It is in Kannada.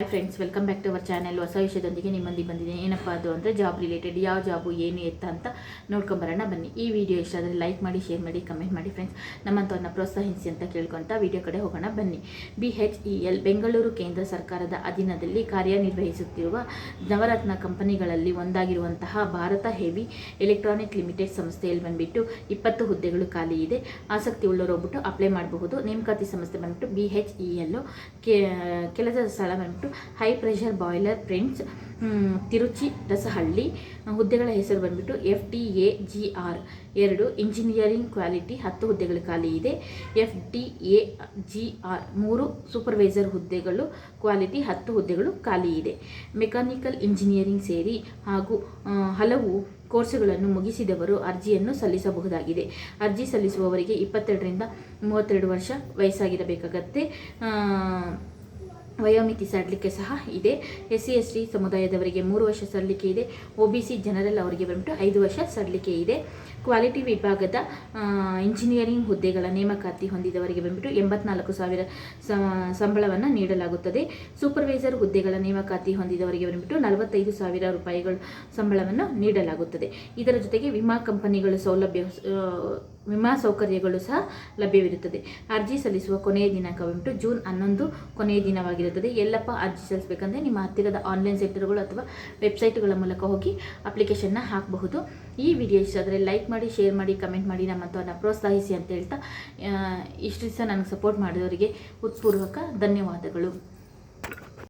Hi friends, welcome back to our channel. ಹೊಸ ವಿಷಯದೊಂದಿಗೆ ನಿಮ್ಮೊಂದಿಗೆ ಬಂದಿದ್ದೀನಿ. ಏನಪ್ಪ ಅದು ಅಂದರೆ ಜಾಬ್ ರಿಲೇಟೆಡ್. ಯಾವ ಜಾಬು ಏನು ಎತ್ತ ಅಂತ ನೋಡ್ಕೊಂಬರೋಣ ಬನ್ನಿ. ಈ ವಿಡಿಯೋ ಇಷ್ಟ ಆದರೆ ಲೈಕ್ ಮಾಡಿ, ಶೇರ್ ಮಾಡಿ, ಕಮೆಂಟ್ ಮಾಡಿ ಫ್ರೆಂಡ್ಸ್. ನಮ್ಮಂಥವ್ರನ್ನ ಪ್ರೋತ್ಸಾಹಿಸಿ ಅಂತ ಕೇಳ್ಕೊತ ವಿಡಿಯೋ ಕಡೆ ಹೋಗೋಣ ಬನ್ನಿ. BHEL ಬೆಂಗಳೂರು ಕೇಂದ್ರ ಸರ್ಕಾರದ ಅಧೀನದಲ್ಲಿ ಕಾರ್ಯನಿರ್ವಹಿಸುತ್ತಿರುವ ನವರತ್ನ ಕಂಪನಿಗಳಲ್ಲಿ ಒಂದಾಗಿರುವಂತಹ ಭಾರತ ಹೆವಿ ಎಲೆಕ್ಟ್ರಾನಿಕ್ ಲಿಮಿಟೆಡ್ ಸಂಸ್ಥೆಯಲ್ಲಿ ಬಂದುಬಿಟ್ಟು 20 ಹುದ್ದೆಗಳು ಖಾಲಿ ಇದೆ. ಆಸಕ್ತಿ ಉಳ್ಳವರು ಹೋಗ್ಬಿಟ್ಟು ಅಪ್ಲೈ ಮಾಡಬಹುದು. ನೇಮಕಾತಿ ಸಂಸ್ಥೆ ಬಂದುಬಿಟ್ಟು BHEL. ಕೆಲಸದ ಸ್ಥಳ ಬಂದುಬಿಟ್ಟು ಹೈ ಪ್ರೆಷರ್ ಬಾಯ್ಲರ್ ಪ್ರಿಂಟ್ಸ್, ತಿರುಚಿ ರಸಹಳ್ಳಿ. ಹುದ್ದೆಗಳ ಹೆಸರು ಬಂದುಬಿಟ್ಟು FTAGR 2 ಇಂಜಿನಿಯರಿಂಗ್ ಕ್ವಾಲಿಟಿ 10 ಹುದ್ದೆಗಳು ಖಾಲಿ ಇದೆ. FTAGR 3 ಸೂಪರ್ವೈಸರ್ ಹುದ್ದೆಗಳು ಕ್ವಾಲಿಟಿ 10 ಹುದ್ದೆಗಳು ಖಾಲಿ ಇದೆ. ಮೆಕ್ಯಾನಿಕಲ್ ಇಂಜಿನಿಯರಿಂಗ್ ಸೇರಿ ಹಾಗೂ ಹಲವು ಕೋರ್ಸುಗಳನ್ನು ಮುಗಿಸಿದವರು ಅರ್ಜಿಯನ್ನು ಸಲ್ಲಿಸಬಹುದಾಗಿದೆ. ಅರ್ಜಿ ಸಲ್ಲಿಸುವವರಿಗೆ 22 ರಿಂದ 32 ವರ್ಷ ವಯಸ್ಸಾಗಿರಬೇಕಾಗತ್ತೆ. ವಯೋಮಿತಿ ಸಡಿಲಿಕೆ ಸಹ ಇದೆ. SC/ST ಸಮುದಾಯದವರಿಗೆ 3 ವರ್ಷ ಸಡಿಲಿಕೆ ಇದೆ. OBC ಜನರಲ್ ಅವರಿಗೆ ಬಂದ್ಬಿಟ್ಟು 5 ವರ್ಷ ಸಡಿಲಿಕೆ ಇದೆ. ಕ್ವಾಲಿಟಿ ವಿಭಾಗದ ಇಂಜಿನಿಯರಿಂಗ್ ಹುದ್ದೆಗಳ ನೇಮಕಾತಿ ಹೊಂದಿದವರಿಗೆ ಬಂದ್ಬಿಟ್ಟು 84,000 ಸಂಬಳವನ್ನು ನೀಡಲಾಗುತ್ತದೆ. ಸೂಪರ್ವೈಸರ್ ಹುದ್ದೆಗಳ ನೇಮಕಾತಿ ಹೊಂದಿದವರಿಗೆ ಬಂದ್ಬಿಟ್ಟು 45,000 ರೂಪಾಯಿಗಳು ಸಂಬಳವನ್ನು ನೀಡಲಾಗುತ್ತದೆ. ಇದರ ಜೊತೆಗೆ ವಿಮಾ ಸೌಕರ್ಯಗಳು ಸಹ ಲಭ್ಯವಿರುತ್ತದೆ. ಅರ್ಜಿ ಸಲ್ಲಿಸುವ ಕೊನೆಯ ದಿನಾಂಕ ಬಂದ್ಬಿಟ್ಟು ಜೂನ್ 11 ಕೊನೆಯ ದಿನವಾಗಿರುತ್ತದೆ. ಎಲ್ಲಪ್ಪ ಅರ್ಜಿ ಸಲ್ಲಿಸಬೇಕಂದ್ರೆ ನಿಮ್ಮ ಹತ್ತಿರದ ಆನ್ಲೈನ್ ಸೆಂಟರ್ಗಳು ಅಥವಾ ವೆಬ್ಸೈಟ್ಗಳ ಮೂಲಕ ಹೋಗಿ ಅಪ್ಲಿಕೇಶನ್ನ ಹಾಕಬಹುದು. ಈ ವಿಡಿಯೋ ಇಷ್ಟ ಆದರೆ ಲೈಕ್ ಮಾಡಿ, ಶೇರ್ ಮಾಡಿ, ಕಮೆಂಟ್ ಮಾಡಿ, ನಮ್ಮಂಥವ್ರನ್ನ ಪ್ರೋತ್ಸಾಹಿಸಿ ಅಂತ ಹೇಳ್ತಾ ಇಷ್ಟು ದಿವಸ ನನಗೆ ಸಪೋರ್ಟ್ ಮಾಡಿದವರಿಗೆ ಹೃತ್ಪೂರ್ವಕ ಧನ್ಯವಾದಗಳು.